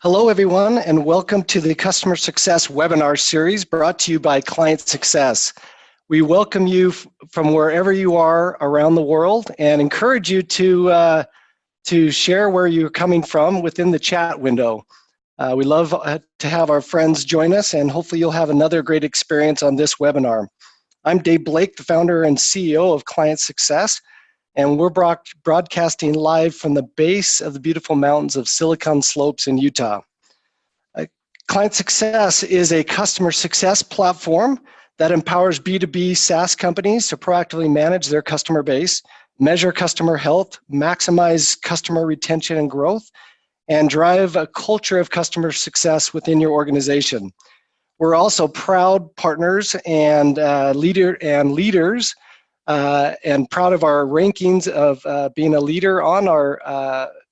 Hello, everyone, and welcome to the Customer Success webinar series brought to you by ClientSuccess. We welcome you from wherever you are around the world and encourage you to share where you're coming from within the chat window. We love to have our friends join us, and hopefully you'll have another great experience on this webinar. I'm Dave Blake, the founder and CEO of ClientSuccess, and we're broadcasting live from the base of the beautiful mountains of Silicon Slopes in Utah. ClientSuccess is a customer success platform that empowers B2B SaaS companies to proactively manage their customer base, measure customer health, maximize customer retention and growth, and drive a culture of customer success within your organization. We're also proud partners and leaders and proud of our rankings of being a leader on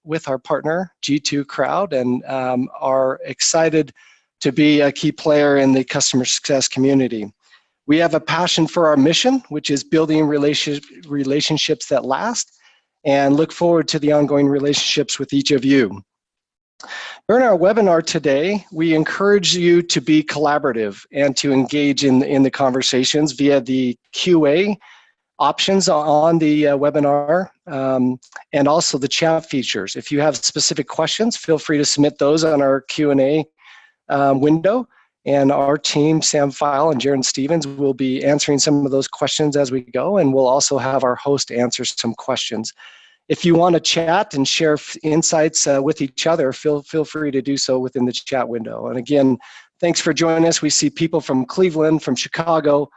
with our partner G2 Crowd, and are excited to be a key player in the customer success community. We have a passion for our mission, which is building relationships that last, and look forward to the ongoing relationships with each of you. During our webinar today, we encourage you to be collaborative and to engage in the conversations via the QA options on the webinar, and also the chat features. If you have specific questions, feel free to submit those on our Q&A window, and our team, Sam File and Jaron Stevens, will be answering some of those questions as we go, and we'll also have our host answer some questions. If you want to chat and share insights with each other, feel free to do so within the chat window. And again, thanks for joining us. We see people from Cleveland, from Chicago,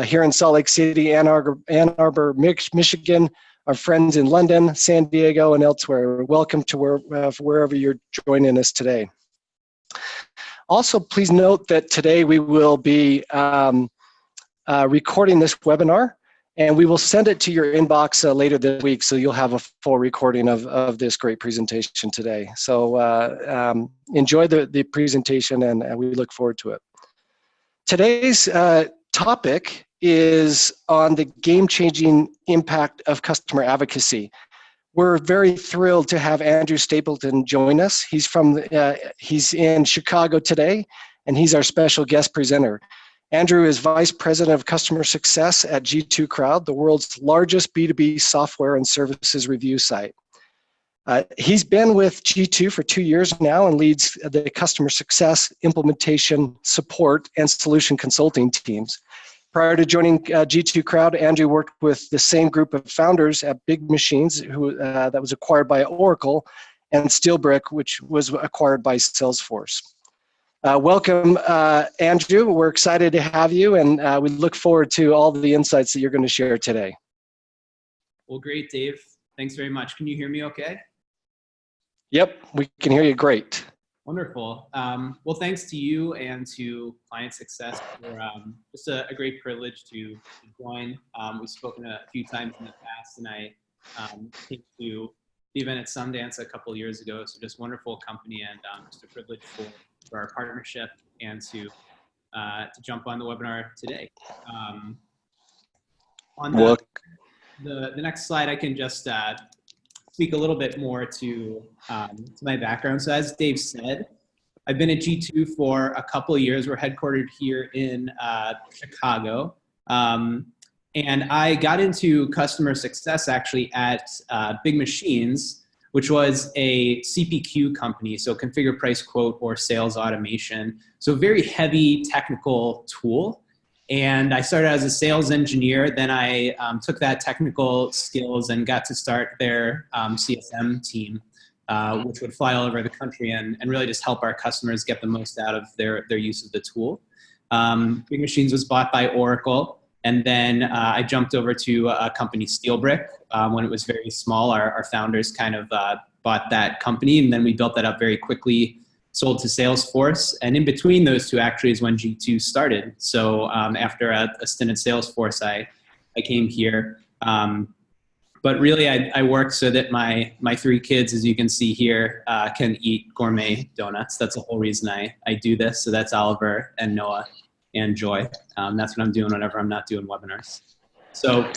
here in Salt Lake City, Ann Arbor, Michigan, our friends in London, San Diego, and elsewhere. Welcome to wherever you're joining us today. Also, please note that today we will be recording this webinar, and we will send it to your inbox later this week, so you'll have a full recording of this great presentation today. So enjoy the presentation, and we look forward to it. Today's topic is on the game-changing impact of customer advocacy. We're very thrilled to have Andrew Stapleton join us. He's in Chicago today, and he's our special guest presenter. Andrew is Vice President of Customer Success at G2 Crowd, the world's largest B2B software and services review site. He's been with G2 for 2 years now and leads the customer success, implementation, support, and solution consulting teams. Prior to joining G2 Crowd, Andrew worked with the same group of founders at Big Machines, that was acquired by Oracle, and Steelbrick, which was acquired by Salesforce. Welcome, Andrew. We're excited to have you, and we look forward to all the insights that you're going to share today. Well, great, Dave. Thanks very much. Can you hear me okay? Yep, we can hear you great. Wonderful. Well, thanks to you and to ClientSuccess for just a great privilege to join. We've spoken a few times in the past, and I came to the event at Sundance a couple of years ago. So just wonderful company, and just a privilege for our partnership and to jump on the webinar today. On the next slide, I can just speak a little bit more to my background. So as Dave said, I've been at G2 for a couple of years. We're headquartered here in Chicago. And I got into customer success actually at Big Machines, which was a CPQ company, so configure, price, quote, or sales automation. So very heavy technical tool. And I started as a sales engineer. Then I took that technical skills and got to start their CSM team, which would fly all over the country and really just help our customers get the most out of their use of the tool. Big Machines was bought by Oracle. And then I jumped over to a company, Steelbrick, when it was very small. Our founders kind of bought that company, and then we built that up very quickly, sold to Salesforce. And in between those two actually is when G2 started. So after a stint at Salesforce, I came here. But really I work so that my 3 kids, as you can see here, can eat gourmet donuts. That's the whole reason I do this. So that's Oliver and Noah and Joy. That's what I'm doing whenever I'm not doing webinars. So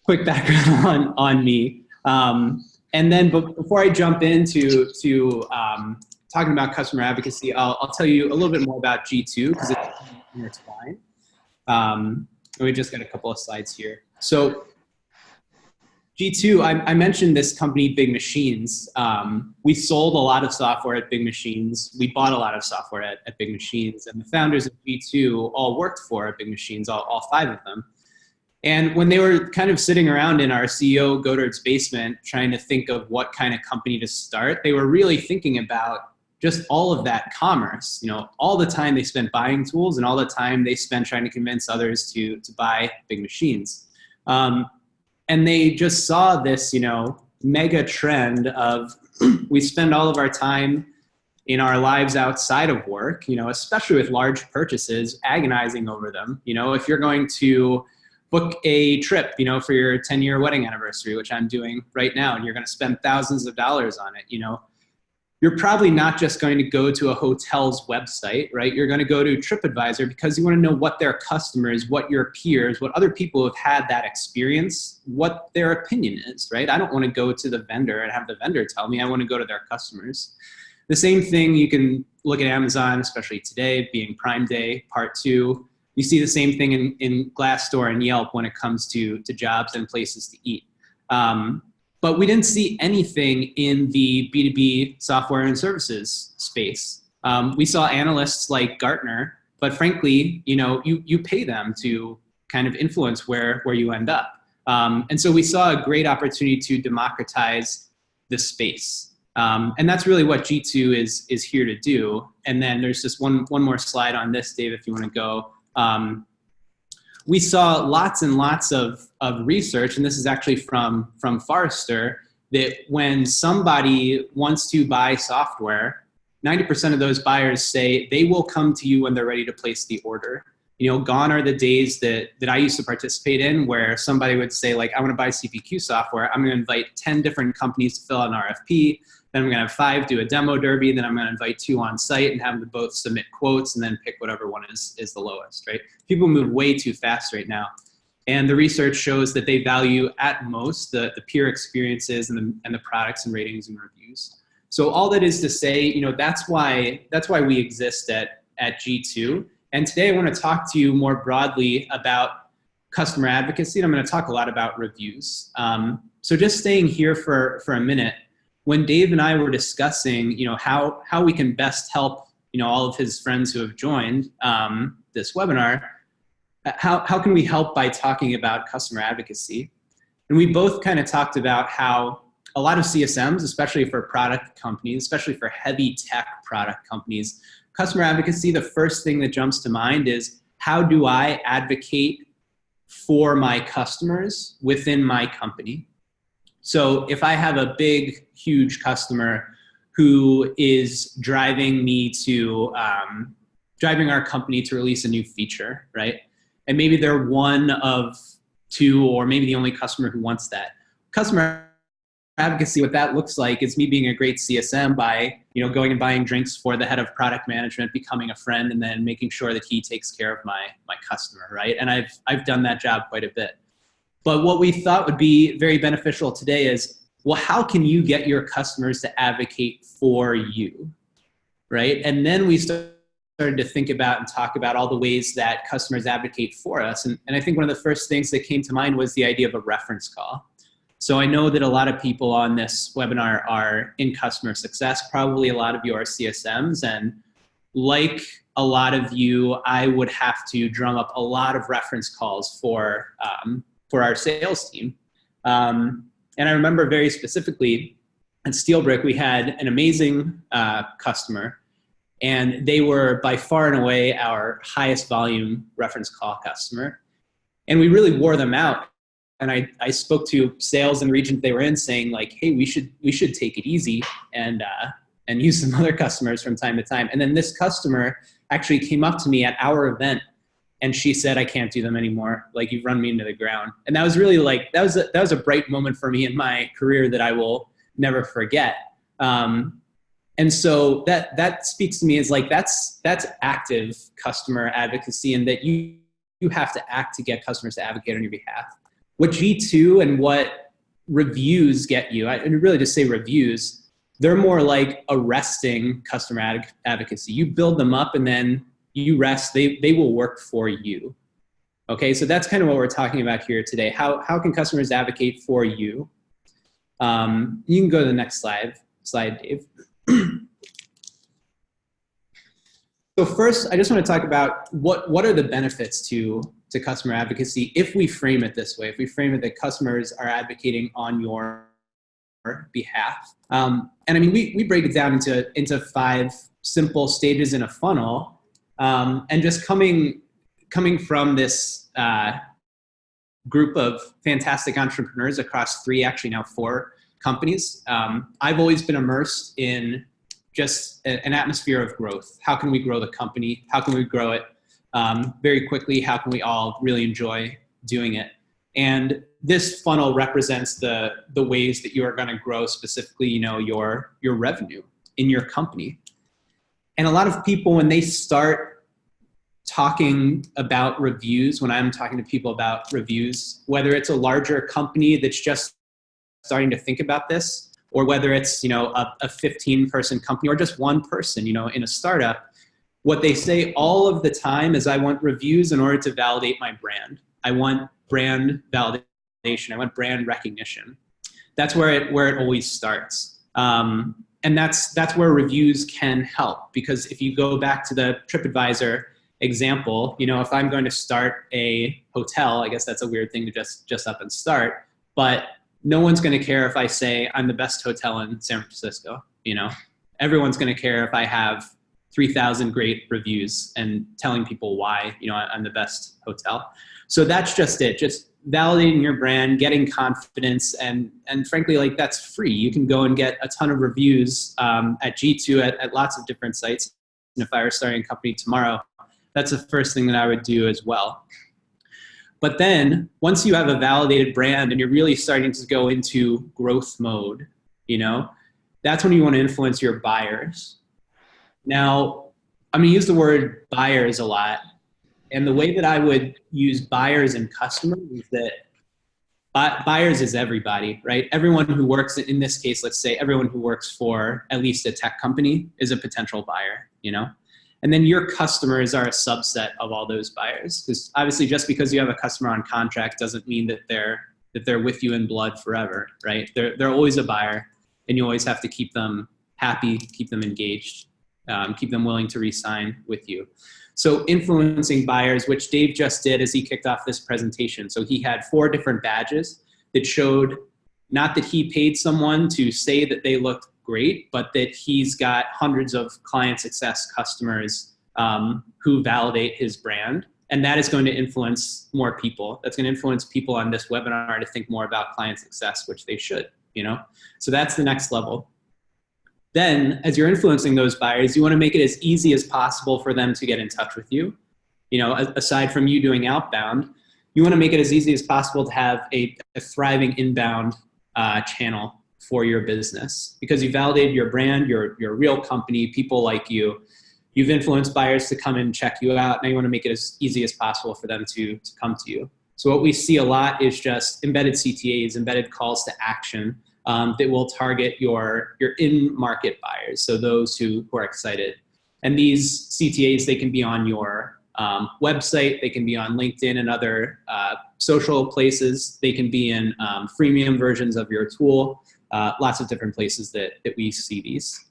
quick background on me. And then before I jump into talking about customer advocacy, I'll tell you a little bit more about G2 because it's intertwined. And we just got a couple of slides here. So G2, I mentioned this company, Big Machines. We sold a lot of software at Big Machines. We bought a lot of software at Big Machines. And the founders of G2 all worked for Big Machines, all 5 of them. And when they were kind of sitting around in our CEO Godard's basement trying to think of what kind of company to start, they were really thinking about just all of that commerce, all the time they spent buying tools and all the time they spent trying to convince others to buy Big Machines. And they just saw this, mega trend of we spend all of our time in our lives outside of work, especially with large purchases, agonizing over them. If you're going to book a trip, for your 10-year wedding anniversary, which I'm doing right now, and you're going to spend thousands of dollars on it, you're probably not just going to go to a hotel's website, right? You're going to go to TripAdvisor because you want to know what their customers, what your peers, what other people who have had that experience, what their opinion is, right? I don't want to go to the vendor and have the vendor tell me. I want to go to their customers. The same thing, you can look at Amazon, especially today, being Prime Day, Part 2. You see the same thing in Glassdoor and Yelp when it comes to jobs and places to eat. But we didn't see anything in the B2B software and services space. We saw analysts like Gartner, but frankly, you pay them to kind of influence where you end up. And so we saw a great opportunity to democratize the space. And that's really what G2 is here to do. And then there's just one more slide on this, Dave, if you want to go. We saw lots and lots of research, and this is actually from Forrester, that when somebody wants to buy software, 90% of those buyers say they will come to you when they're ready to place the order. Gone are the days that I used to participate in where somebody would say, like, I want to buy CPQ software. I'm going to invite 10 different companies to fill out an RFP. Then I'm going to have 5 do a demo derby. Then I'm going to invite 2 on site and have them both submit quotes and then pick whatever one is the lowest, right? People move way too fast right now. And the research shows that they value at most the peer experiences and the products and ratings and reviews. So all that is to say, that's why we exist at G2. And today I want to talk to you more broadly about customer advocacy. And I'm going to talk a lot about reviews. So just staying here for a minute, when Dave and I were discussing, how we can best help, all of his friends who have joined this webinar, how can we help by talking about customer advocacy? And we both kind of talked about how a lot of CSMs, especially for product companies, especially for heavy tech product companies, customer advocacy, the first thing that jumps to mind is, how do I advocate for my customers within my company? So if I have a big, huge customer who is driving our company to release a new feature, right? And maybe they're one of 2 or maybe the only customer who wants that. Customer advocacy, what that looks like is me being a great CSM by, going and buying drinks for the head of product management, becoming a friend, and then making sure that he takes care of my customer, right? And I've done that job quite a bit. But what we thought would be very beneficial today is, well, how can you get your customers to advocate for you, right? And then we started to think about and talk about all the ways that customers advocate for us. And I think one of the first things that came to mind was the idea of a reference call. So I know that a lot of people on this webinar are in customer success. Probably a lot of you are CSMs. And like a lot of you, I would have to drum up a lot of reference calls for our sales team. And I remember very specifically at Steelbrick, we had an amazing customer, and they were by far and away our highest volume reference call customer. And we really wore them out. And I spoke to sales in the region they were in saying, like, hey, we should take it easy and use some other customers from time to time. And then this customer actually came up to me at our event, and she said, I can't do them anymore. Like, you've run me into the ground. And that was really that was a bright moment for me in my career that I will never forget. And so that speaks to me as like, that's active customer advocacy, and that you have to act to get customers to advocate on your behalf. What G2 and what reviews get you, I really just say reviews, They're more like arresting customer advocacy. You build them up and then you rest, they will work for you. Okay, so that's kind of what we're talking about here today. How can customers advocate for you? You can go to the next slide, Dave. So first, I just want to talk about what are the benefits to customer advocacy if we frame it this way, if we frame it that customers are advocating on your behalf. And I mean, we break it down into 5 simple stages in a funnel. And just coming from this group of fantastic entrepreneurs across 3, actually now 4 companies, I've always been immersed in just an atmosphere of growth. How can we grow the company? How can we grow it very quickly? How can we all really enjoy doing it? And this funnel represents the ways that you are going to grow, specifically, your revenue in your company. And a lot of people, when they start talking about reviews, when I'm talking to people about reviews, whether it's a larger company that's just starting to think about this, or whether it's, a 15-person company or just one person, in a startup, what they say all of the time is, I want reviews in order to validate my brand. I want brand validation. I want brand recognition. That's where it always starts. And that's where reviews can help, because if you go back to the TripAdvisor example, if I'm going to start a hotel, I guess that's a weird thing to just up and start, but no one's going to care if I say I'm the best hotel in San Francisco. Everyone's going to care if I have 3,000 great reviews and telling people why, I'm the best hotel. So that's just it. Just validating your brand, getting confidence, and frankly, like, that's free. You can go and get a ton of reviews at G2 at lots of different sites. And if I were starting a company tomorrow, that's the first thing that I would do as well. But then once you have a validated brand and you're really starting to go into growth mode, that's when you want to influence your buyers. Now, I'm going to use the word buyers a lot. And the way that I would use buyers and customers is that buyers is everybody, right? Everyone who works, in this case, let's say everyone who works for at least a tech company is a potential buyer, And then your customers are a subset of all those buyers. Because obviously, just because you have a customer on contract doesn't mean that they're with you in blood forever, right? They're always a buyer, and you always have to keep them happy, keep them engaged, keep them willing to re-sign with you. So influencing buyers, which Dave just did as he kicked off this presentation. So he had 4 different badges that showed not that he paid someone to say that they looked great, but that he's got hundreds of client success customers who validate his brand. And that is going to influence more people. That's going to influence people on this webinar to think more about client success, which they should, So that's the next level. Then, as you're influencing those buyers, you want to make it as easy as possible for them to get in touch with you. Aside from you doing outbound, you want to make it as easy as possible to have a thriving inbound channel for your business, because you validated your brand, you're a real company, people like you, you've influenced buyers to come and check you out. Now you want to make it as easy as possible for them to come to you. So what we see a lot is just embedded CTAs, embedded calls to action, that will target your in-market buyers, so those who are excited. And these CTAs, they can be on your website, they can be on LinkedIn and other social places, they can be in freemium versions of your tool, lots of different places that we see these.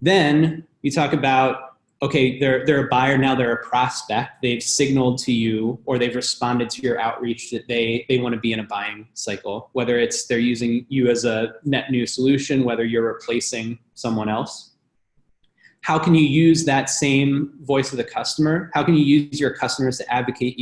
Then you talk about, okay, they're a buyer, now they're a prospect. They've signaled to you, or they've responded to your outreach that they want to be in a buying cycle, whether it's they're using you as a net new solution, whether you're replacing someone else. How can you use that same voice of the customer? How can you use your customers to advocate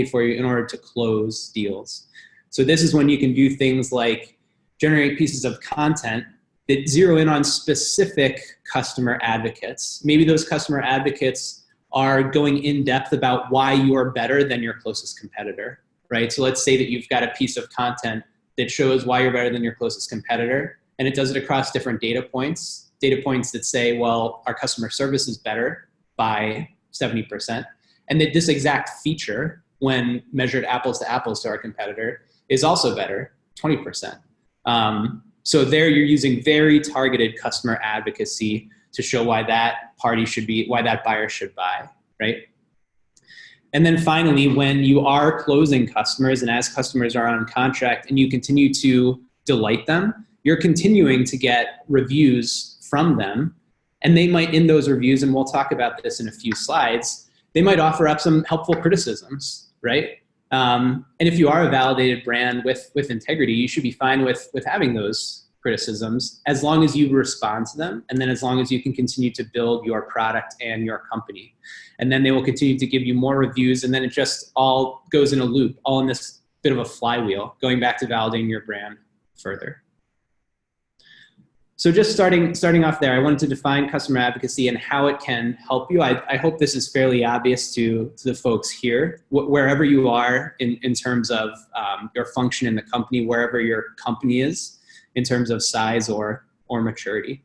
for you in order to close deals? So this is when you can do things like generate pieces of content that zero in on specific customer advocates. Maybe those customer advocates are going in depth about why you are better than your closest competitor, right? So let's say that you've got a piece of content that shows why you're better than your closest competitor, and it does it across different data points that say, well, our customer service is better by 70%, and that this exact feature, when measured apples to apples to our competitor, is also better, 20%. So there you're using very targeted customer advocacy to show why that why that buyer should buy, right? And then finally, when you are closing customers and as customers are on contract and you continue to delight them, you're continuing to get reviews from them. And they might, in those reviews, and we'll talk about this in a few slides, they might offer up some helpful criticisms, right? And if you are a validated brand with integrity, you should be fine with having those criticisms as long as you respond to them, and then as long as you can continue to build your product and your company. And then they will continue to give you more reviews, and then it just all goes in a loop, all in this bit of a flywheel, going back to validating your brand further. So just starting off there, I wanted to define customer advocacy and how it can help you. I hope this is fairly obvious to the folks here, wherever you are in terms of your function in the company, wherever your company is in terms of size or maturity.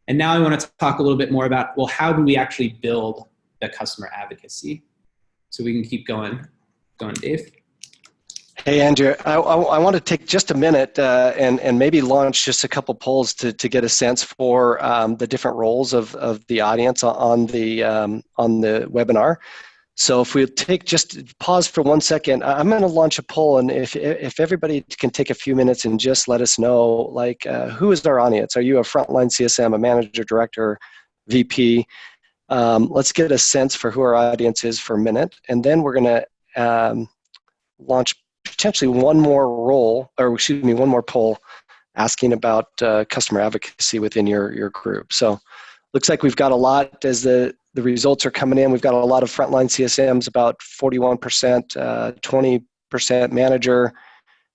And now I want to talk a little bit more about, well, how do we actually build the customer advocacy? So we can keep going, Dave. Hey, Andrew, I want to take just a minute and maybe launch just a couple polls to get a sense for the different roles of the audience on the webinar. So if we just pause for 1 second, I'm going to launch a poll, and if everybody can take a few minutes and just let us know, like, who is our audience? Are you a frontline CSM, a manager, director, VP? Let's get a sense for who our audience is for a minute, and then we're going to launch potentially one more poll asking about customer advocacy within your group. So looks like we've got a lot as the results are coming in. We've got a lot of frontline CSMs, about 41%, 20% manager,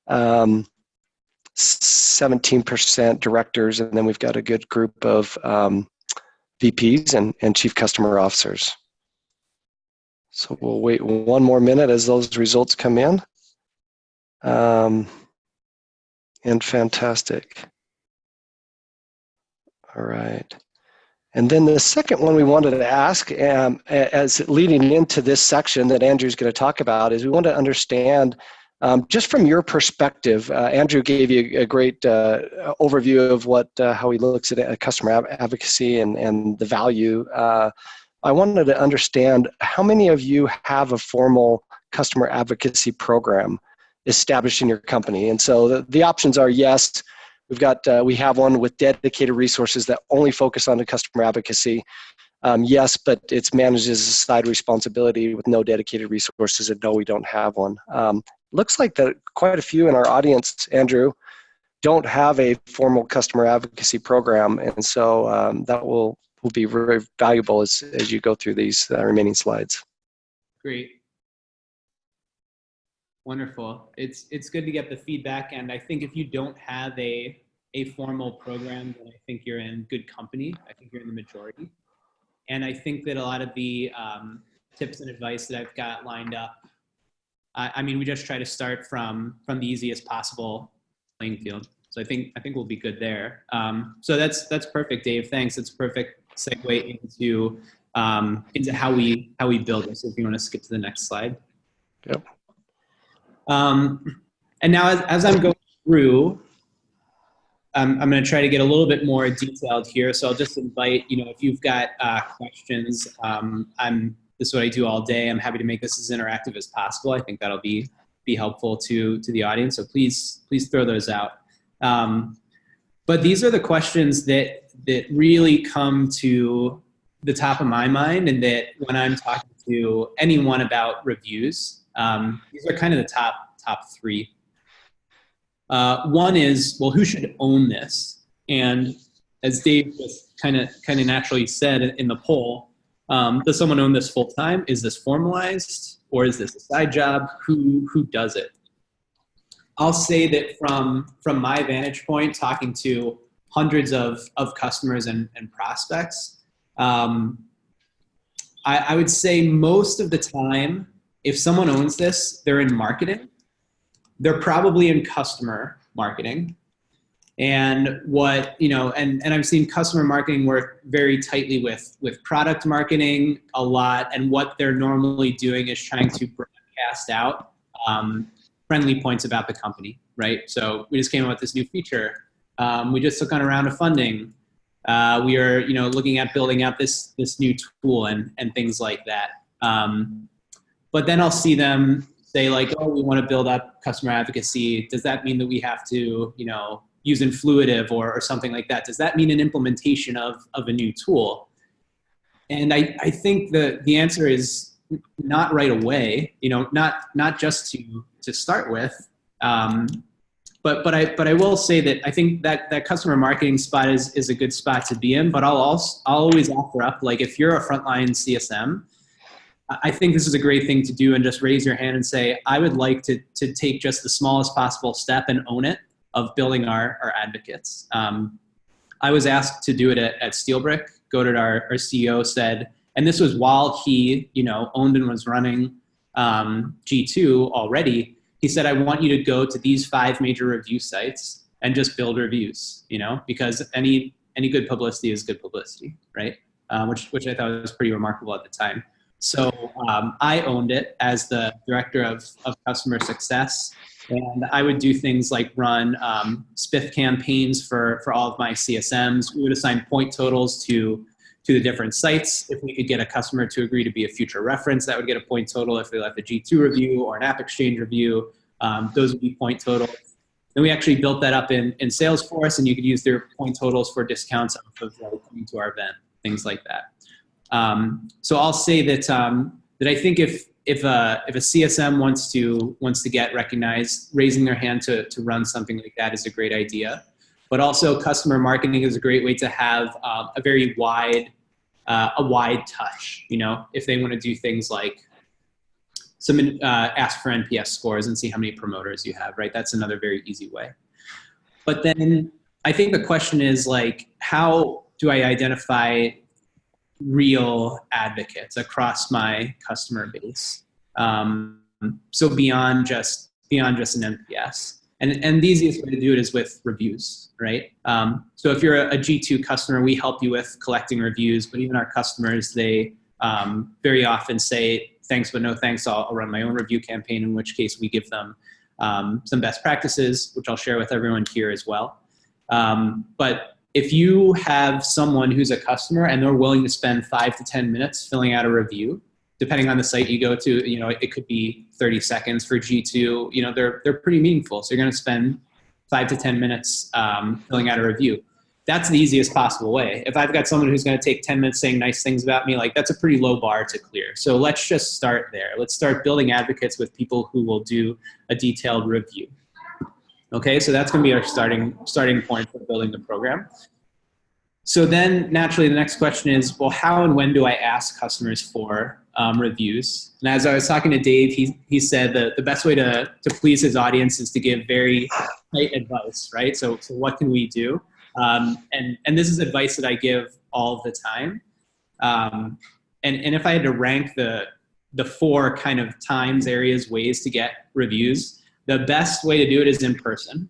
17% directors, and then we've got a good group of VPs and chief customer officers. So we'll wait one more minute as those results come in. And fantastic. All right. And then the second one we wanted to ask, as leading into this section that Andrew's going to talk about, is we want to understand, just from your perspective, Andrew gave you a great overview of how he looks at customer advocacy and the value. I wanted to understand how many of you have a formal customer advocacy program established in your company. And so the options are yes, we have one with dedicated resources that only focus on the customer advocacy. Yes, but it's managed as a side responsibility with no dedicated resources, and no, we don't have one. Looks like that quite a few in our audience, Andrew, don't have a formal customer advocacy program, and so that will be very valuable as you go through these remaining slides. Great. Wonderful. It's good to get the feedback, and I think if you don't have a formal program, then I think you're in good company. I think you're in the majority. And I think that a lot of the tips and advice that I've got lined up, I mean, we just try to start from the easiest possible playing field. So I think we'll be good there. So that's perfect, Dave. Thanks. It's a perfect segue into how we build this. If you want to skip to the next slide. Yep. And now as I'm going through, I'm going to try to get a little bit more detailed here. So I'll just invite, if you've got questions, this is what I do all day. I'm happy to make this as interactive as possible. I think that'll be helpful to the audience. So please throw those out. But these are the questions that really come to the top of my mind, and that when I'm talking to anyone about reviews, these are kind of the top three. One is, well, who should own this? And as Dave just kind of naturally said in the poll, does someone own this full time? Is this formalized, or is this a side job? Who does it? I'll say that from my vantage point, talking to hundreds of customers and prospects, I would say most of the time, if someone owns this, they're in marketing. They're probably in customer marketing. And and I've seen customer marketing work very tightly with product marketing a lot. And what they're normally doing is trying to broadcast out friendly points about the company, right? So we just came up with this new feature. We just took on a round of funding. We are, looking at building out this new tool and things like that. But then I'll see them say like, oh, we want to build up customer advocacy. Does that mean that we have to, use Influitive or something like that? Does that mean an implementation of a new tool? And I think the answer is not right away, not just to start with. But I will say that I think that customer marketing spot is a good spot to be in, but I'll always offer up, like, if you're a frontline CSM, I think this is a great thing to do, and just raise your hand and say, I would like to take just the smallest possible step and own it of building our advocates. I was asked to do it at Steelbrick. Godard, our CEO, said, and this was while he, owned and was running G2 already. He said, I want you to go to these 5 major review sites and just build reviews, because any good publicity is good publicity, right? Which I thought was pretty remarkable at the time. So I owned it as the director of customer success. And I would do things like run spiff campaigns for all of my CSMs. We would assign point totals to the different sites. If we could get a customer to agree to be a future reference, that would get a point total. If they left a G2 review or an App Exchange review, those would be point totals. Then we actually built that up in Salesforce, and you could use their point totals for discounts off of coming to our event, things like that. So I'll say that I think if a CSM wants to get recognized, raising their hand to run something like that is a great idea. But also, customer marketing is a great way to have a very wide touch. If they want to do things like ask for NPS scores and see how many promoters you have, right? That's another very easy way. But then I think the question is, like, how do I identify real advocates across my customer base? So beyond just an NPS. And the easiest way to do it is with reviews, right? So if you're a G2 customer, we help you with collecting reviews, but even our customers, they very often say, thanks, but no thanks, I'll run my own review campaign, in which case we give them some best practices, which I'll share with everyone here as well. But if you have someone who's a customer and they're willing to spend 5 to 10 minutes filling out a review, depending on the site you go to, it could be 30 seconds for G2, they're pretty meaningful. So you're going to spend 5 to 10 minutes filling out a review. That's the easiest possible way. If I've got someone who's going to take 10 minutes saying nice things about me, like, that's a pretty low bar to clear. So let's just start there. Let's start building advocates with people who will do a detailed review. Okay, so that's going to be our starting point for building the program. So then naturally the next question is, well, how and when do I ask customers for reviews? And as I was talking to Dave, he said that the best way to please his audience is to give very tight advice, right? So what can we do? And this is advice that I give all the time. And if I had to rank the 4 kind of times, areas, ways to get reviews, the best way to do it is in person.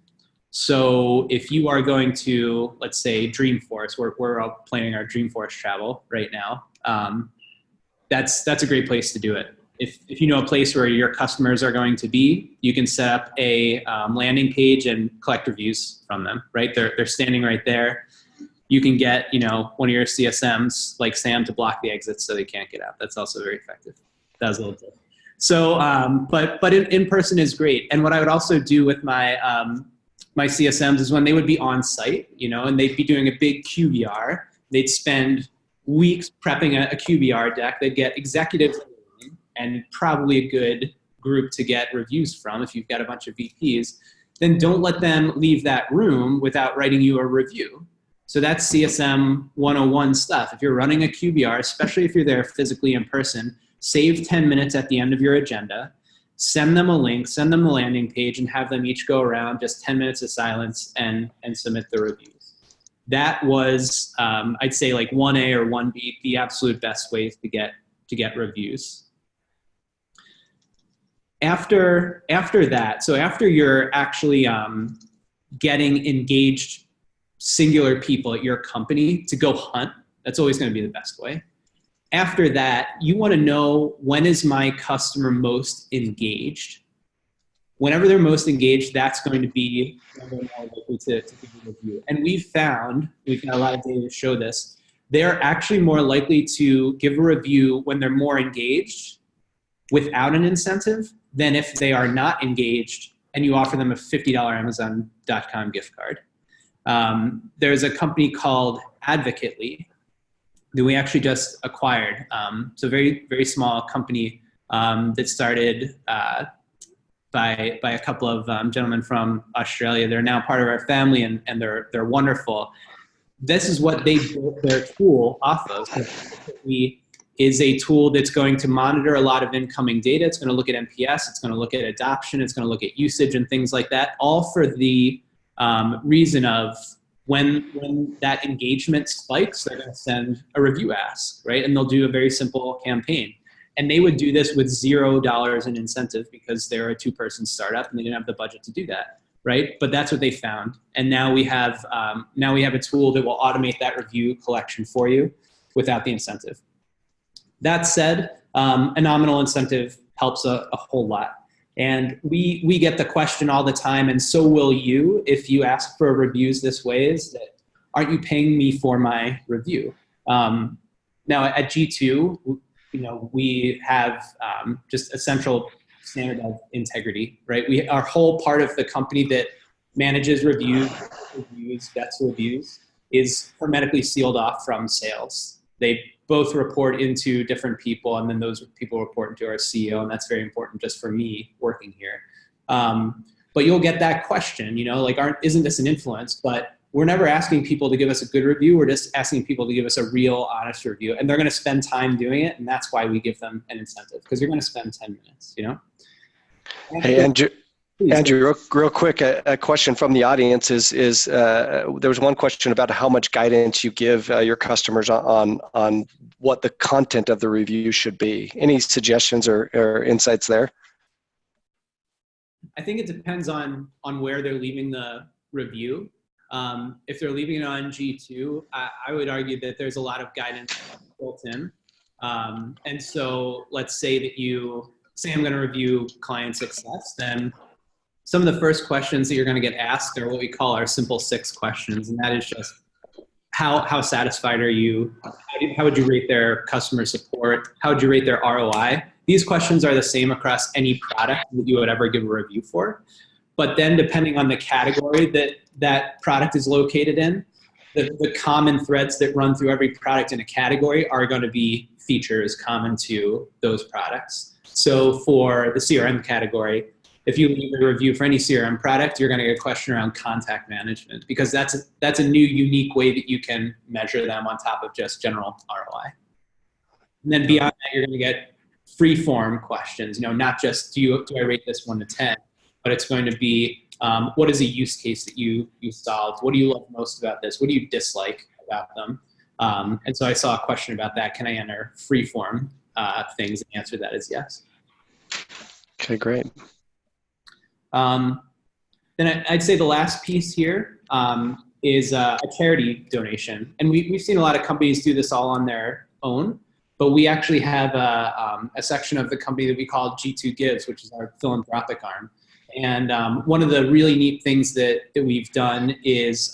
So if you are going to, let's say, Dreamforce, we're all planning our Dreamforce travel right now, that's a great place to do it. If you know a place where your customers are going to be, you can set up a landing page and collect reviews from them, right? They're standing right there. You can get, one of your CSMs like Sam to block the exits so they can't get out. That's also very effective. That was a little tip. So, but in person is great. And what I would also do with my CSMs is when they would be on site, and they'd be doing a big QBR, they'd spend weeks prepping a QBR deck. They'd get executives and probably a good group to get reviews from if you've got a bunch of VPs. Then don't let them leave that room without writing you a review. So that's CSM 101 stuff. If you're running a QBR, especially if you're there physically in person, save 10 minutes at the end of your agenda, send them a link, send them the landing page, and have them each go around, just 10 minutes of silence, and submit the reviews. That was, I'd say, like 1A or 1B, the absolute best ways to get reviews. After that, so after you're actually getting engaged singular people at your company to go hunt, that's always going to be the best way. After that, you want to know, when is my customer most engaged? Whenever they're most engaged, that's going to be when they're more likely to give a review. And we've got a lot of data to show this, they're actually more likely to give a review when they're more engaged without an incentive than if they are not engaged and you offer them a $50 Amazon.com gift card. There's a company called Advocacy that we actually just acquired. It's a very, very small company that started by a couple of gentlemen from Australia. They're now part of our family, and they're wonderful. This is what they built their tool off of. Is a tool that's going to monitor a lot of incoming data. It's going to look at NPS. It's going to look at adoption. It's going to look at usage and things like that, all for the reason of when that engagement spikes, they're going to send a review ask, right? And they'll do a very simple campaign. And they would do this with $0 in incentive because they're a 2-person startup and they didn't have the budget to do that, right? But that's what they found. And now we have a tool that will automate that review collection for you without the incentive. That said, a nominal incentive helps a whole lot. And we get the question all the time, and so will you if you ask for reviews this way, is that, aren't you paying me for my review? Now at G2, we have just a central standard of integrity, right? Our whole part of the company that manages reviews, vets reviews, is hermetically sealed off from sales. They both report into different people, and then those people report into our CEO, and that's very important just for me working here. But you'll get that question, like, isn't this an influence? But we're never asking people to give us a good review. We're just asking people to give us a real, honest review, and they're going to spend time doing it, and that's why we give them an incentive, because you're going to spend 10 minutes, Hey, Andrew, real quick, a question from the audience is there was one question about how much guidance you give your customers on what the content of the review should be. Any suggestions or insights there? I think it depends on where they're leaving the review. If they're leaving it on G2, I would argue that there's a lot of guidance built in. And so let's say that I'm going to review ClientSuccess, then some of the first questions that you're going to get asked are what we call our simple 6 questions. And that is just, how satisfied are you? How would you rate their customer support? How would you rate their ROI? These questions are the same across any product that you would ever give a review for. But then depending on the category that product is located in, the common threads that run through every product in a category are going to be features common to those products. So for the CRM category, if you leave a review for any CRM product, you're going to get a question around contact management, because that's a new, unique way that you can measure them on top of just general ROI. And then beyond that, you're going to get free form questions, not just do I rate this 1 to 10, but it's going to be what is a use case that you solved? What do you love most about this? What do you dislike about them? And so I saw a question about that. Can I enter free form things? And the answer to that is yes. Okay, great. Then I'd say the last piece here is a charity donation. And we've seen a lot of companies do this all on their own, but we actually have a section of the company that we call G2 Gives, which is our philanthropic arm. And one of the really neat things that we've done is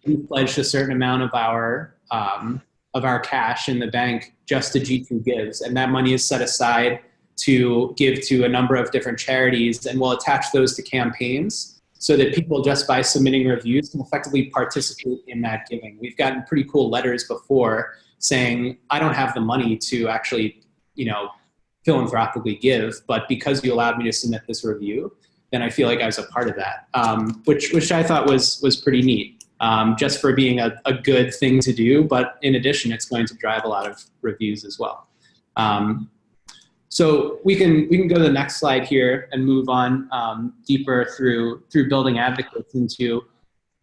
we've pledged a certain amount of our cash in the bank just to G2 Gives. And that money is set aside to give to a number of different charities, and we'll attach those to campaigns so that people, just by submitting reviews, can effectively participate in that giving. We've gotten pretty cool letters before saying, I don't have the money to actually, philanthropically give, but because you allowed me to submit this review, then I feel like I was a part of that, which I thought was pretty neat, just for being a good thing to do. But in addition, it's going to drive a lot of reviews as well. So we can go to the next slide here and move on deeper through building advocates into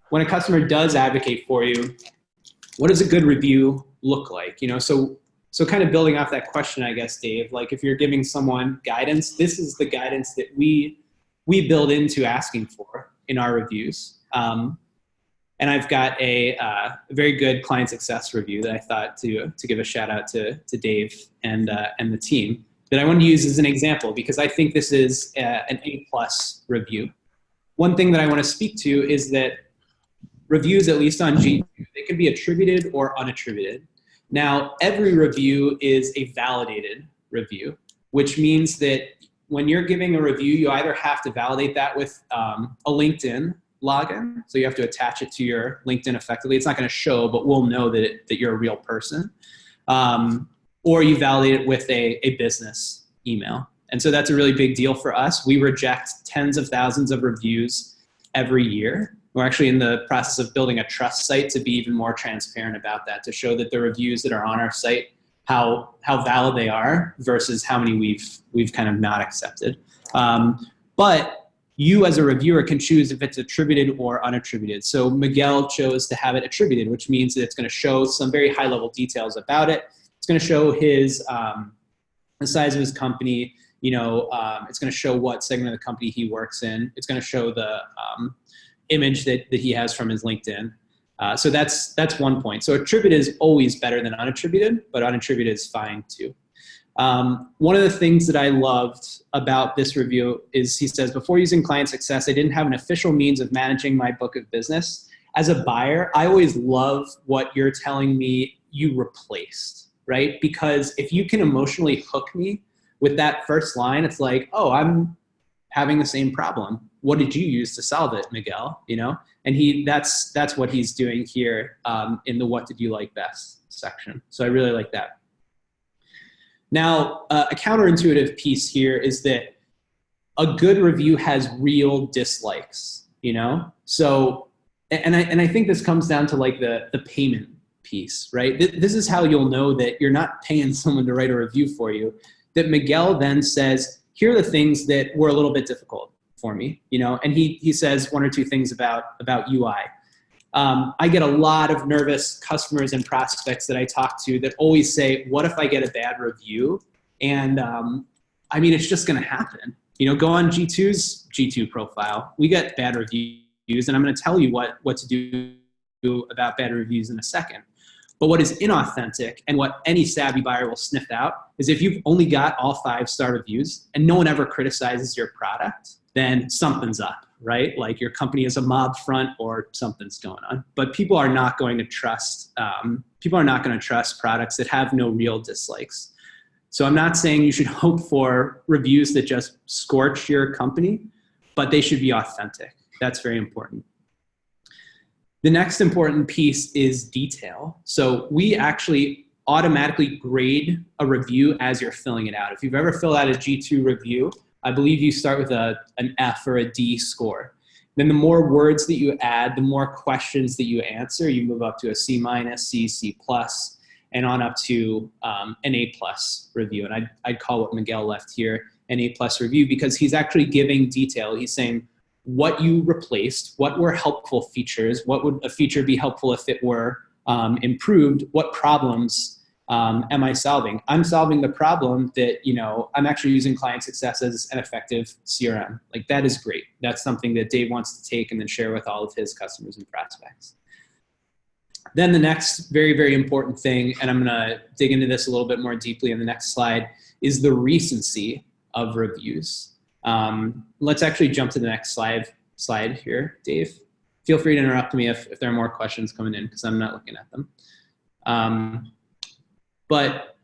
when a customer does advocate for you, what does a good review look like? So kind of building off that question, I guess, Dave, like if you're giving someone guidance, this is the guidance that we build into asking for in our reviews. And I've got a very good ClientSuccess review that I thought to give a shout out to Dave and the team. that I want to use as an example because I think this is an A+ review. One thing that I want to speak to is that reviews, at least on G2, they can be attributed or unattributed. Now, every review is a validated review, which means that when you're giving a review, you either have to validate that with a LinkedIn login, so you have to attach it to your LinkedIn effectively. It's not going to show, but we'll know that you're a real person. Or you validate it with a business email. And so that's a really big deal for us. We reject tens of thousands of reviews every year. We're actually in the process of building a trust site to be even more transparent about that, to show that the reviews that are on our site, how valid they are versus how many we've kind of not accepted. But you as a reviewer can choose if it's attributed or unattributed. So Miguel chose to have it attributed, which means that it's going to show some very high level details about it. It's going to show his the size of his company. It's going to show what segment of the company he works in. It's going to show the image that he has from his LinkedIn. So that's one point. So attributed is always better than unattributed, but unattributed is fine too. One of the things that I loved about this review is he says, before using ClientSuccess, I didn't have an official means of managing my book of business. As a buyer, I always love what you're telling me you replaced, right? Because if you can emotionally hook me with that first line, it's like, oh, I'm having the same problem. What did you use to solve it, Miguel? And that's what he's doing here in the what did you like best section. So I really like that. Now, a counterintuitive piece here is that a good review has real dislikes, So, and I think this comes down to like the payment piece, right? This is how you'll know that you're not paying someone to write a review for you. That Miguel then says, here are the things that were a little bit difficult for me, and he says one or two things about UI. I get a lot of nervous customers and prospects that I talk to that always say, what if I get a bad review? And it's just going to happen. Go on G2's G2 profile. We get bad reviews, and I'm going to tell you what to do about bad reviews in a second. But what is inauthentic and what any savvy buyer will sniff out is if you've only got all 5-star reviews and no one ever criticizes your product, then something's up, right? Like your company is a mob front or something's going on. But people are not going to trust products that have no real dislikes. So I'm not saying you should hope for reviews that just scorch your company, but they should be authentic. That's very important. The next important piece is detail. So we actually automatically grade a review as you're filling it out. If you've ever filled out a G2 review, I believe you start with an F or a D score. Then the more words that you add, the more questions that you answer, you move up to a C-, C, C+, and on up to an A+ review. And I'd call what Miguel left here an A+ review because he's actually giving detail. He's saying what you replaced, what were helpful features, what would a feature be helpful if it were improved, what problems am I solving? I'm solving the problem that, I'm actually using ClientSuccess as an effective CRM. Like that is great. That's something that Dave wants to take and then share with all of his customers and prospects. Then the next very, very important thing, and I'm going to dig into this a little bit more deeply in the next slide, is the recency of reviews. Let's actually jump to the next slide here, Dave. Feel free to interrupt me if there are more questions coming in because I'm not looking at them. But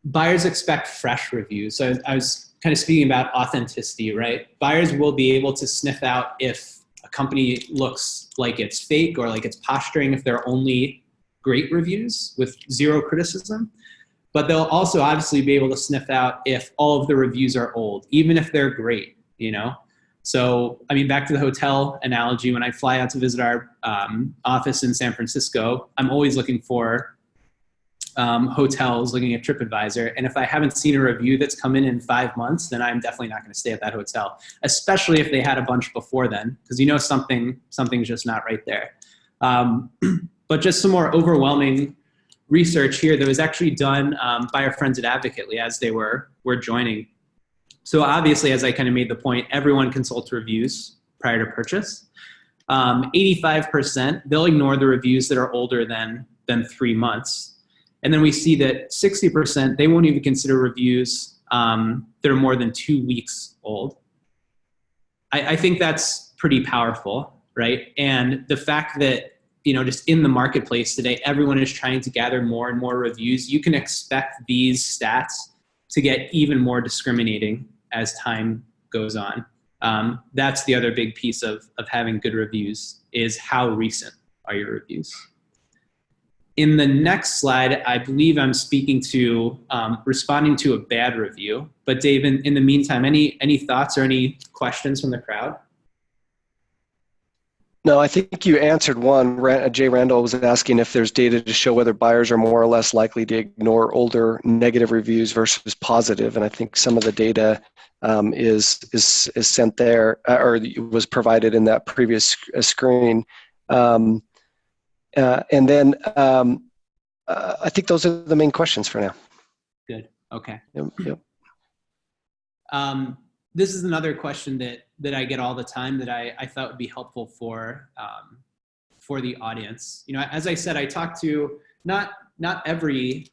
buyers expect fresh reviews. So I was kind of speaking about authenticity, right? Buyers will be able to sniff out if a company looks like it's fake or like it's posturing if they're only great reviews with zero criticism. But they'll also obviously be able to sniff out if all of the reviews are old, even if they're great, So, back to the hotel analogy, when I fly out to visit our office in San Francisco, I'm always looking for hotels, looking at TripAdvisor. And if I haven't seen a review that's come in 5 months, then I'm definitely not going to stay at that hotel, especially if they had a bunch before then, because something's just not right there. But just some more overwhelming research here that was actually done by our friends at Advocacy as they were joining. So obviously, as I kind of made the point, everyone consults reviews prior to purchase. 85%, they'll ignore the reviews that are older than 3 months. And then we see that 60%, they won't even consider reviews that are more than 2 weeks old. I think that's pretty powerful, right? And the fact that, just in the marketplace today, everyone is trying to gather more and more reviews. You can expect these stats to get even more discriminating as time goes on. That's the other big piece of having good reviews, is how recent are your reviews. In the next slide, I believe I'm speaking to responding to a bad review. But Dave, in the meantime, any thoughts or any questions from the crowd? No, I think you answered one. Jay Randall was asking if there's data to show whether buyers are more or less likely to ignore older negative reviews versus positive. And I think some of the data is sent there, or was provided in that previous screen. And then I think those are the main questions for now. Good. Okay. Yep. This is another question that I get all the time that I thought would be helpful for the audience. As I said, I talk to not every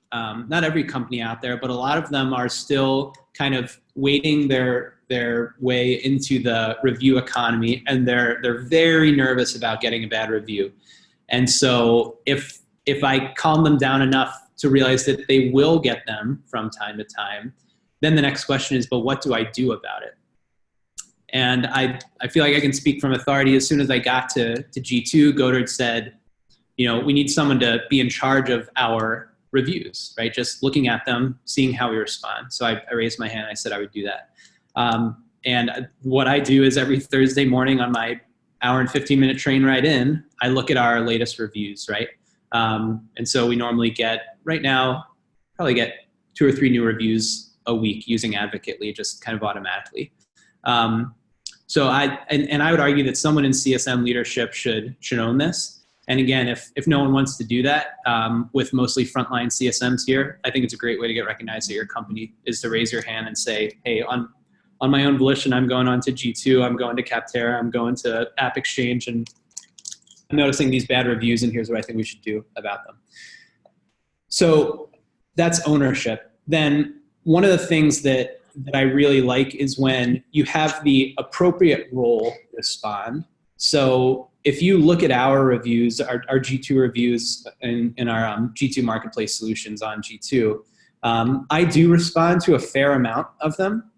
company out there, but a lot of them are still kind of wading their way into the review economy, and they're very nervous about getting a bad review. And so if I calm them down enough to realize that they will get them from time to time, then the next question is, but what do I do about it? And I feel like I can speak from authority. As soon as I got to G2, Godard said, we need someone to be in charge of our reviews, right? Just looking at them, seeing how we respond. So I raised my hand. I said I would do that. And what I do is every Thursday morning on my hour and 15-minute train ride in, I look at our latest reviews, right? And so we normally right now, probably get 2 or 3 new reviews a week using Advocacy, just kind of automatically. So I would argue that someone in CSM leadership should own this. And again, if no one wants to do that, with mostly frontline CSMs here, I think it's a great way to get recognized at your company, is to raise your hand and say, hey, on my own volition, I'm going on to G2, I'm going to Capterra, I'm going to App Exchange, and I'm noticing these bad reviews, and here's what I think we should do about them. So that's ownership. Then one of the things that I really like is when you have the appropriate role to respond. So if you look at our reviews, our G2 reviews in our G2 marketplace solutions on G2, I do respond to a fair amount of them.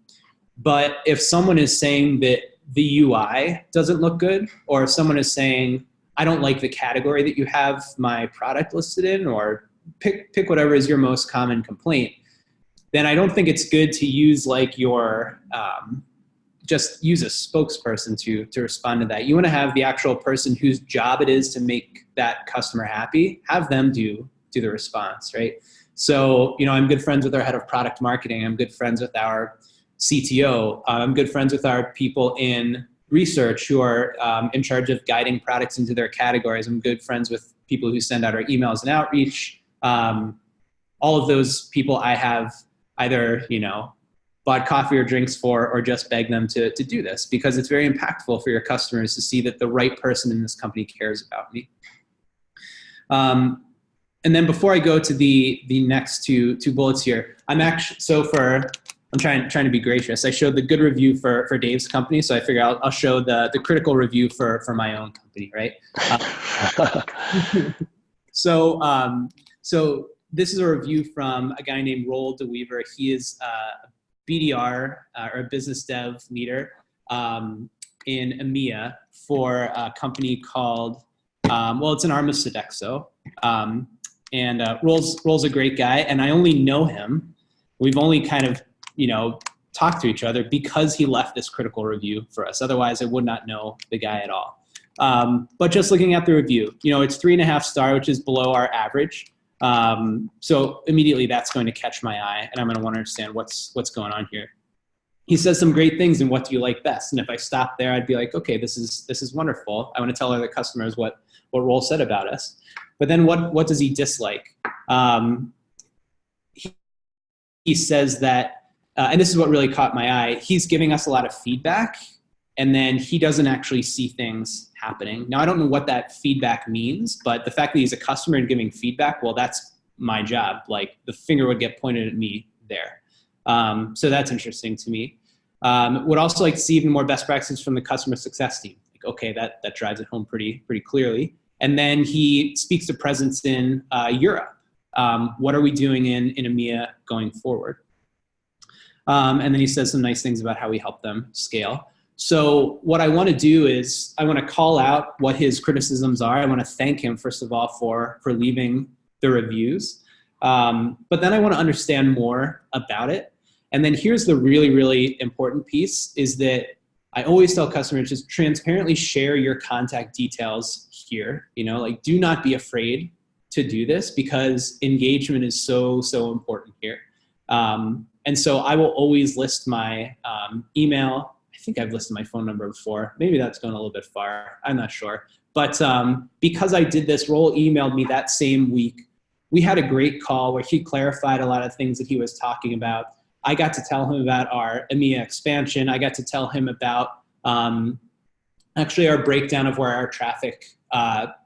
But if someone is saying that the UI doesn't look good, or if someone is saying, I don't like the category that you have my product listed in, or pick whatever is your most common complaint, then I don't think it's good to use like your, just use a spokesperson to respond to that. You want to have the actual person whose job it is to make that customer happy, have them do the response, right? So, I'm good friends with our head of product marketing. I'm good friends with our CTO. I'm good friends with our people in research who are in charge of guiding products into their categories. I'm good friends with people who send out our emails and outreach. All of those people I have either, bought coffee or drinks for, or just beg them to do this, because it's very impactful for your customers to see that the right person in this company cares about me. And then before I go to the next two bullets here, I'm trying to be gracious. I showed the good review for Dave's company, so I figure I'll show the critical review for my own company, right? So this is a review from a guy named Roel de Wever. He is a BDR, or a business dev leader in EMEA for a company called, it's an arm of Sodexo. And Roel's a great guy, and I only know him. We've only kind of, talked to each other because he left this critical review for us. Otherwise, I would not know the guy at all. But just looking at the review, it's 3.5 star, which is below our average. So immediately that's going to catch my eye, and I'm going to want to understand what's going on here. He says some great things, and what do you like best? And if I stop there, I'd be like, okay, this is wonderful. I want to tell other customers what Roel said about us. But then what does he dislike? He says that, and this is what really caught my eye, he's giving us a lot of feedback, and then he doesn't actually see things happening. Now, I don't know what that feedback means, but the fact that he's a customer and giving feedback, well, that's my job. Like the finger would get pointed at me there. So that's interesting to me. Would also like to see even more best practices from the customer success team. Like, okay, that drives it home pretty clearly. And then he speaks to presence in Europe. What are we doing in EMEA going forward? And then he says some nice things about how we help them scale. So what I want to do is I want to call out what his criticisms are. I want to thank him, first of all, for leaving the reviews. But then I want to understand more about it. And then here's the really important piece is that I always tell customers, just transparently share your contact details here. You know, like do not be afraid to do this because engagement is so important here. And so I will always list my email. I think I've listed my phone number before. Maybe that's going a little bit far. I'm not sure. But because I did this, Roel emailed me that same week. We had a great call where he clarified a lot of things that he was talking about. I got to tell him about our EMEA expansion. I got to tell him about actually our breakdown of where our traffic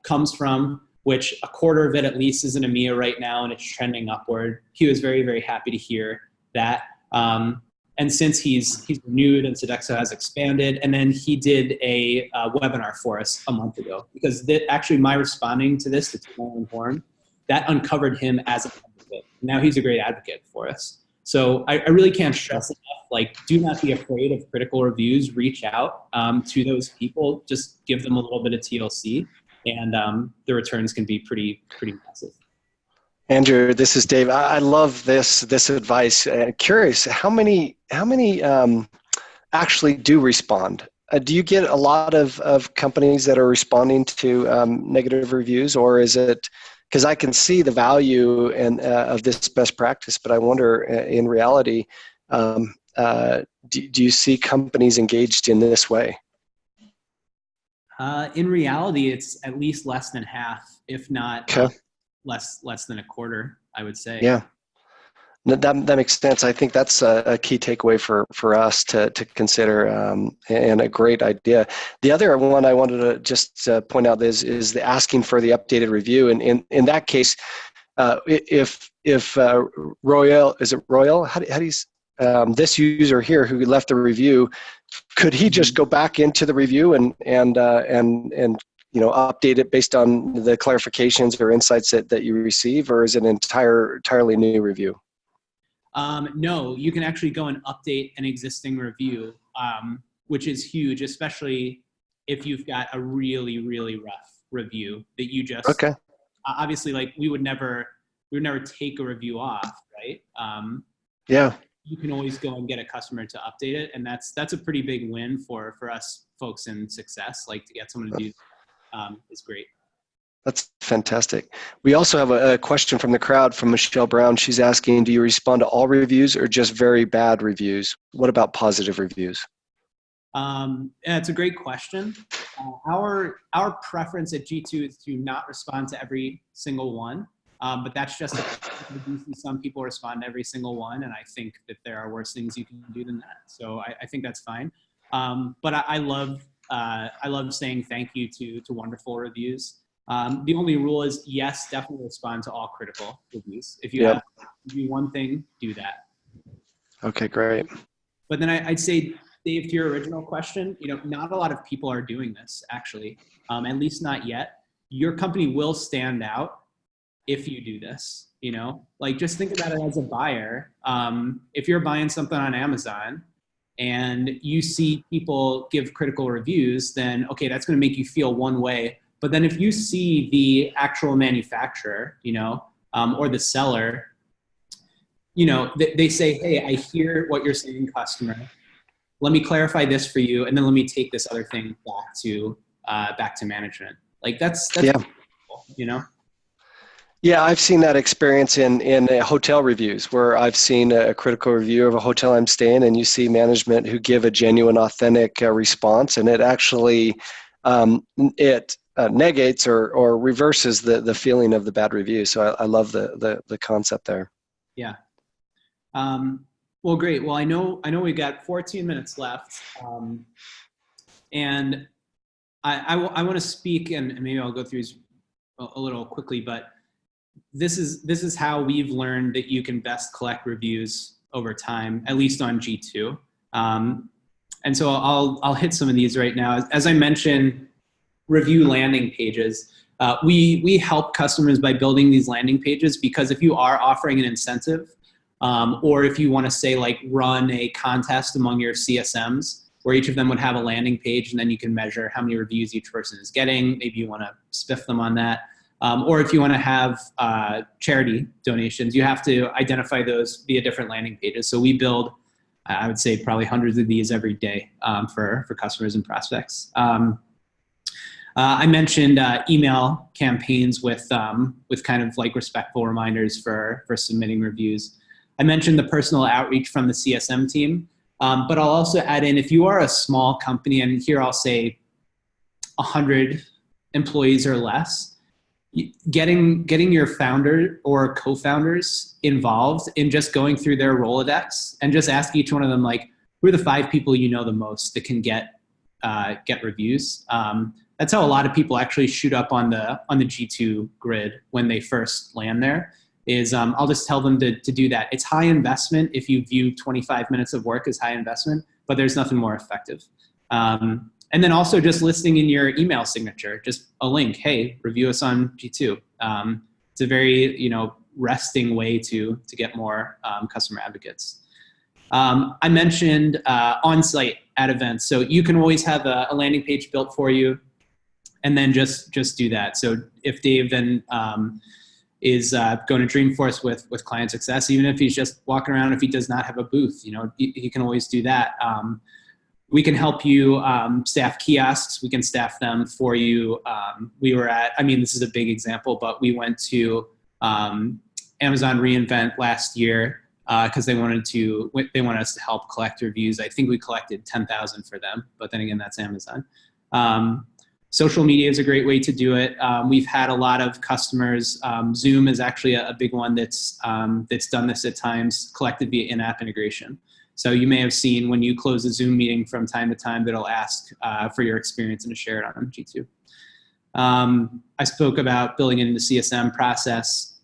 comes from, which a quarter of it at least is in EMEA right now, and it's trending upward. He was very happy to hear that. And since he's renewed and Sodexo has expanded, and then he did a webinar for us a month ago because actually my responding to this, to Owen Horn, that uncovered him as an advocate. Now he's a great advocate for us. So I really can't stress enough, like, do not be afraid of critical reviews. Reach out to those people. Just give them a little bit of TLC, and the returns can be pretty massive. Andrew, this is Dave. I love this advice. Curious, how many actually do respond? Do you get a lot of companies that are responding to negative reviews, or is it? Because I can see the value of this best practice, but I wonder, in reality, do you see companies engaged in this way? In reality, it's at least less than half, if not less than a quarter, I would say. Yeah, that makes sense. I think that's a key takeaway for us to consider, and a great idea. The other one I wanted to just point out is the asking for the updated review. And in that case, if Royal, is it Royal? How do you, this user here who left the review, could he just go back into the review and update it based on the clarifications or insights that you receive, or is it an entirely new review? No, you can actually go and update an existing review, which is huge, especially if you've got a really rough review that you just, obviously, like we would never take a review off, right? Yeah. You can always go and get a customer to update it. And that's a pretty big win for us folks in success, like to get someone to do is great. That's fantastic. We also have a question from the crowd from Michelle Brown. She's asking, do you respond to all reviews or just very bad reviews? What about positive reviews? Yeah, it's a great question. Our preference at G2 is to not respond to every single one, but that's just some people respond to every single one, and I think that there are worse things you can do than that. So I think that's fine. But I love saying thank you to wonderful reviews. The only rule is, yes, definitely respond to all critical reviews. If you have to do one thing, do that. Okay, great. But then I'd say, Dave, to your original question, not a lot of people are doing this, actually, at least not yet. Your company will stand out if you do this, like just think about it as a buyer. If you're buying something on Amazon and you see people give critical reviews, then, okay, that's going to make you feel one way. But then if you see the actual manufacturer, or the seller, they say, hey, I hear what you're saying, customer. Let me clarify this for you, and then let me take this other thing back to management. Like that's cool, Yeah, I've seen that experience in hotel reviews where I've seen a critical review of a hotel I'm staying, and you see management who give a genuine, authentic response, and it actually negates or reverses the feeling of the bad review. So I love the concept there. Yeah. Well, great. Well, I know we got 14 minutes left, and I want to speak, and maybe I'll go through these a little quickly, but this is how we've learned that you can best collect reviews over time, at least on G2. And so I'll hit some of these right now. As I mentioned, review landing pages. We help customers by building these landing pages, because if you are offering an incentive, or if you want to say like run a contest among your CSMs, where each of them would have a landing page, and then you can measure how many reviews each person is getting. Maybe you want to spiff them on that. Or if you want to have charity donations, you have to identify those via different landing pages. So we build, I would say, probably hundreds of these every day for customers and prospects. I mentioned email campaigns with kind of like respectful reminders for submitting reviews. I mentioned the personal outreach from the CSM team, but I'll also add in, if you are a small company, and here I'll say 100 employees or less, getting your founder or co-founders involved in just going through their Rolodex and just ask each one of them, like, who are the 5 people you know the most that can get reviews? That's how a lot of people actually shoot up on the G2 grid when they first land there. I'll just tell them to do that. It's high investment if you view 25 minutes of work as high investment, but there's nothing more effective. And then also just listing in your email signature, just a link, hey, review us on G2. It's a very, resting way to get more customer advocates. I mentioned on-site at events. So you can always have a landing page built for you, and then just do that. So if Dave then is going to Dreamforce with ClientSuccess, even if he's just walking around, if he does not have a booth, he can always do that. We can help you staff kiosks. We can staff them for you. We were at, this is a big example, but we went to Amazon reInvent last year because they wanted us to help collect reviews. I think we collected 10,000 for them, but then again, that's Amazon. Social media is a great way to do it. We've had a lot of customers. Zoom is actually a big one that's done this at times, collected via in-app integration. So you may have seen when you close a Zoom meeting from time to time, that'll ask for your experience and to share it on G2. I spoke about building it into the CSM process.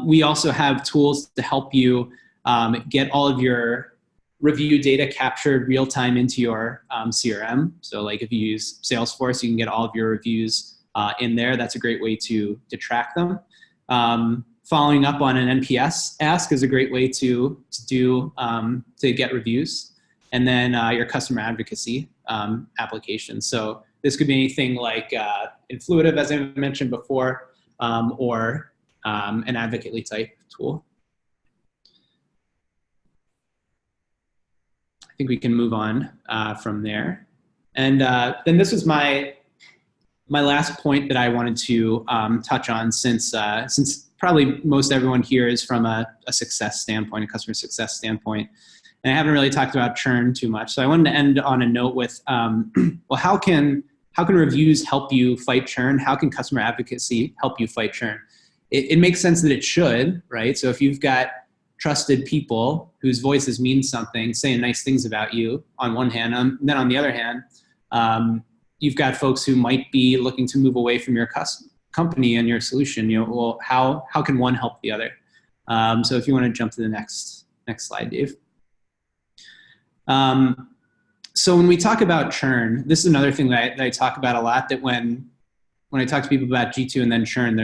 We also have tools to help you get all of your review data captured real time into your CRM. So like if you use Salesforce, you can get all of your reviews in there. That's a great way to track them. Following up on an NPS ask is a great way to get reviews. And then your customer advocacy application. So this could be anything like Influitive, as I mentioned before, or an Advocately type tool. I think we can move on from there. And then this was my last point that I wanted to touch on, since probably most everyone here is from a success standpoint, a customer success standpoint. And I haven't really talked about churn too much. So I wanted to end on a note with, well, how can reviews help you fight churn? How can customer advocacy help you fight churn? It makes sense that it should, right? So if you've got trusted people whose voices mean something, saying nice things about you on one hand, then on the other hand, you've got folks who might be looking to move away from your company and your solution. Well, how can one help the other? So if you want to jump to the next slide, Dave. So when we talk about churn, this is another thing that I talk about a lot, that when I talk to people about G2 and then churn,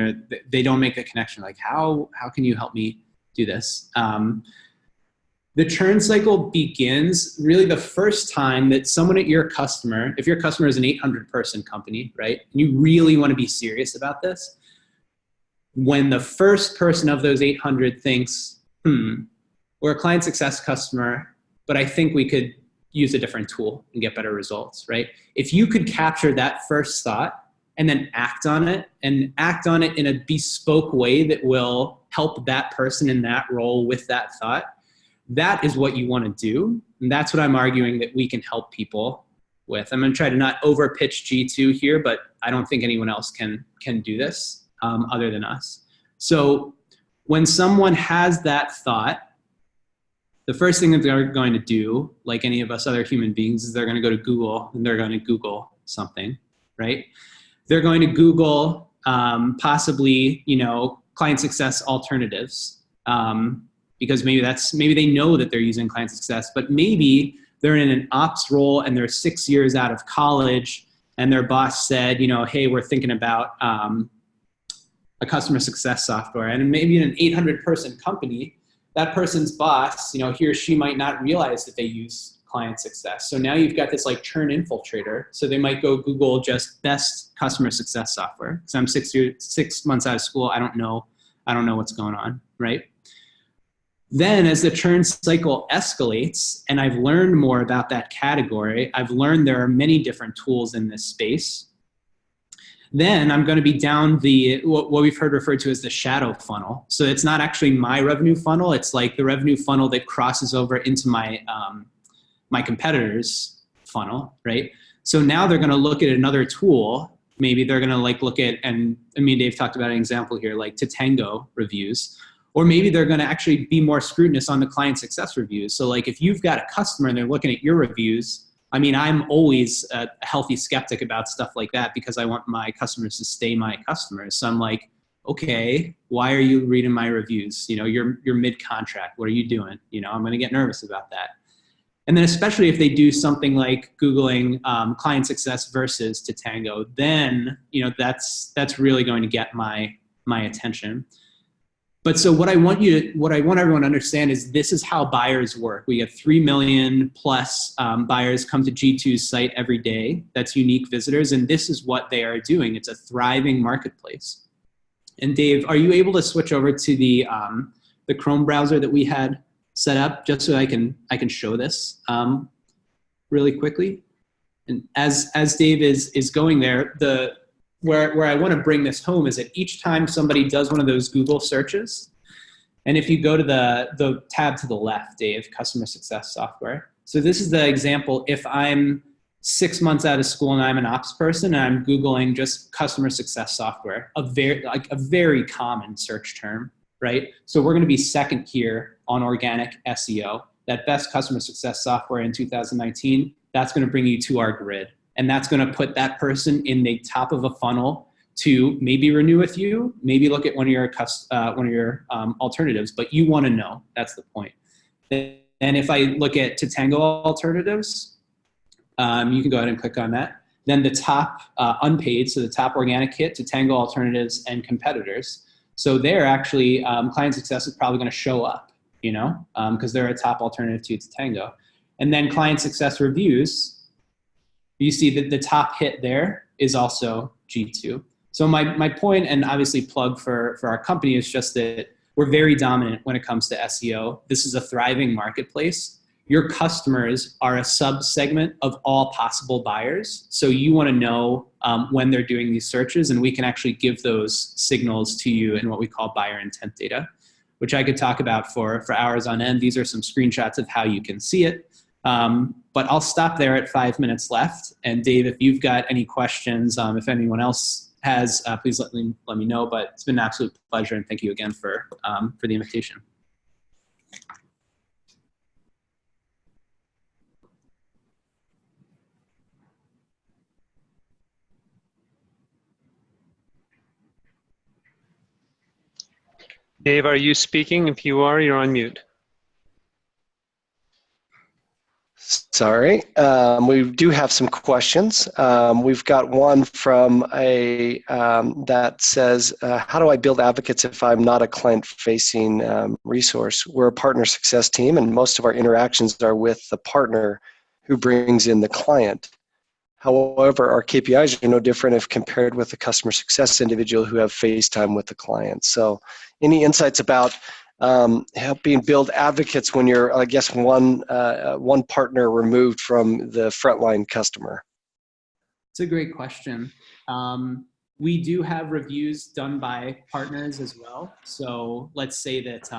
they don't make the connection. Like, how can you help me do this? The churn cycle begins really the first time that someone at your customer, if your customer is an 800-person company, right, and you really want to be serious about this, when the first person of those 800 thinks, we're a client success customer, but I think we could use a different tool and get better results, right? If you could capture that first thought and then act on it, and act on it in a bespoke way that will help that person in that role with that thought, that is what you want to do. And that's what I'm arguing that we can help people with. I'm going to try to not over pitch G2 here, but I don't think anyone else can do this other than us. So when someone has that thought, the first thing that they're going to do, like any of us other human beings, is they're going to go to Google and they're going to Google something, right? They're going to Google possibly, client success alternatives, because maybe they know that they're using client success, but maybe they're in an ops role and they're 6 years out of college, and their boss said, hey, we're thinking about a customer success software. And maybe in an 800-person company, that person's boss, he or she might not realize that they use client success. So now you've got this like churn infiltrator. So they might go Google just best customer success software. So I'm 6 months out of school. I don't know what's going on, right? Then as the churn cycle escalates and I've learned more about that category, I've learned there are many different tools in this space. Then I'm going to be down what we've heard referred to as the shadow funnel. So it's not actually my revenue funnel. It's like the revenue funnel that crosses over into my competitor's funnel, right? So now they're going to look at another tool. Maybe they're going to look at, and Dave talked about an example here, like Tatango reviews. Or maybe they're going to actually be more scrutinous on the client success reviews. So like if you've got a customer and they're looking at your reviews, I'm always a healthy skeptic about stuff like that because I want my customers to stay my customers. So I'm like, okay, why are you reading my reviews? You're mid-contract. What are you doing? I'm going to get nervous about that. And then especially if they do something like Googling client success versus Tatango, then that's really going to get my attention. But so what I want everyone to understand is this is how buyers work. We have 3 million plus buyers come to G2's site every day. That's unique visitors, and this is what they are doing. It's a thriving marketplace. And Dave, are you able to switch over to the Chrome browser that we had set up, just so I can show this really quickly? And as Dave is going there, where I want to bring this home is that each time somebody does one of those Google searches, and if you go to the tab to the left, Dave, customer success software. So this is the example. If I'm 6 months out of school and I'm an ops person and I'm Googling just customer success software, a very common search term, right? So we're going to be second here on organic SEO. That best customer success software in 2019, that's going to bring you to our grid. And that's going to put that person in the top of a funnel to maybe renew with you, maybe look at one of your alternatives, but you want to know. That's the point. And if I look at Tatango alternatives, you can go ahead and click on that. Then the top unpaid, so the top organic hit, Tatango alternatives and competitors. So there actually, client success is probably going to show up, because they're a top alternative to Tatango. And then client success reviews, you see that the top hit there is also G2. So my point, and obviously plug for our company, is just that we're very dominant when it comes to SEO. This is a thriving marketplace. Your customers are a sub-segment of all possible buyers. So you want to know when they're doing these searches, and we can actually give those signals to you in what we call buyer intent data, which I could talk about for hours on end. These are some screenshots of how you can see it. But I'll stop there at 5 minutes left. And Dave, if you've got any questions, if anyone else has, please let me know. But it's been an absolute pleasure, and thank you again for the invitation. Dave, are you speaking? If you are, you're on mute. Sorry, we do have some questions. We've got one from that says, how do I build advocates if I'm not a client-facing resource? We're a partner success team, and most of our interactions are with the partner who brings in the client. However, our KPIs are no different if compared with the customer success individual who have face time with the client. So any insights about helping build advocates when you're, I guess, one partner removed from the frontline customer? It's a great question. We do have reviews done by partners as well. So let's say that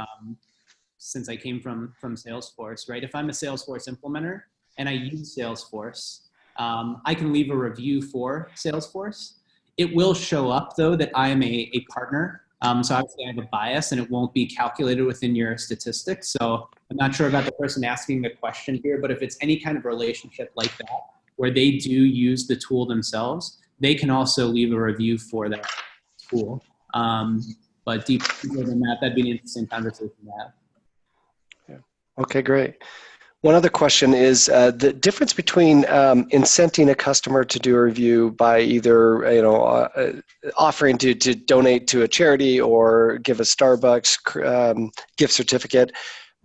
since I came from Salesforce, right? If I'm a Salesforce implementer and I use Salesforce, I can leave a review for Salesforce. It will show up though that I am a partner. So obviously I have a bias and it won't be calculated within your statistics. So I'm not sure about the person asking the question here, but if it's any kind of relationship like that, where they do use the tool themselves, they can also leave a review for that tool. But deeper than that, that'd be an interesting conversation to have. Yeah. Okay, great. One other question is the difference between incenting a customer to do a review by either offering to donate to a charity or give a Starbucks gift certificate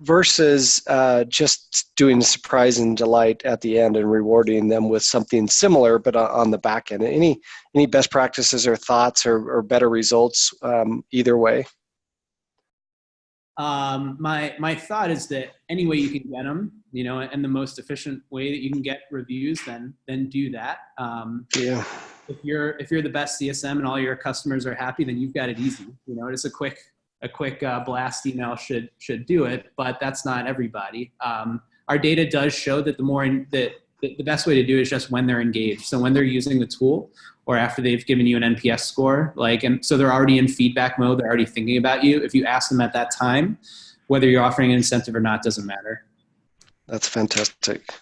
versus just doing a surprise and delight at the end and rewarding them with something similar but on the back end. Any best practices or thoughts or better results either way? My thought is that any way you can get them, and the most efficient way that you can get reviews, then do that. Yeah. If you're the best CSM and all your customers are happy, then you've got it easy. Just a quick blast email should do it, but that's not everybody. Our data does show that the best way to do it is just when they're engaged. So when they're using the tool or after they've given you an NPS score, and so they're already in feedback mode, they're already thinking about you. If you ask them at that time, whether you're offering an incentive or not, doesn't matter. That's fantastic.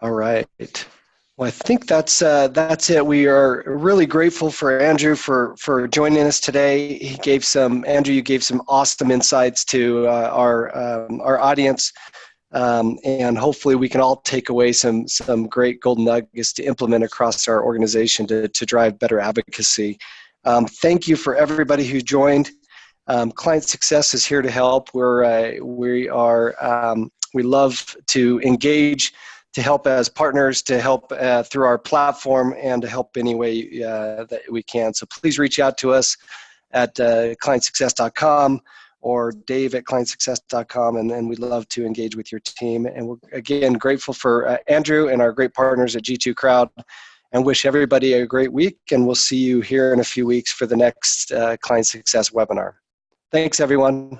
All right. Well, I think that's it. We are really grateful for Andrew for joining us today. Andrew, you gave some awesome insights to our audience. And hopefully we can all take away some great golden nuggets to implement across our organization to drive better advocacy. Thank you for everybody who joined. ClientSuccess is here to help. We love to engage, to help as partners, to help through our platform, and to help any way that we can. So please reach out to us at clientsuccess.com. or dave@clientsuccess.com, and we'd love to engage with your team. And we're, again, grateful for Andrew and our great partners at G2 Crowd, and wish everybody a great week, and we'll see you here in a few weeks for the next Client Success webinar. Thanks, everyone.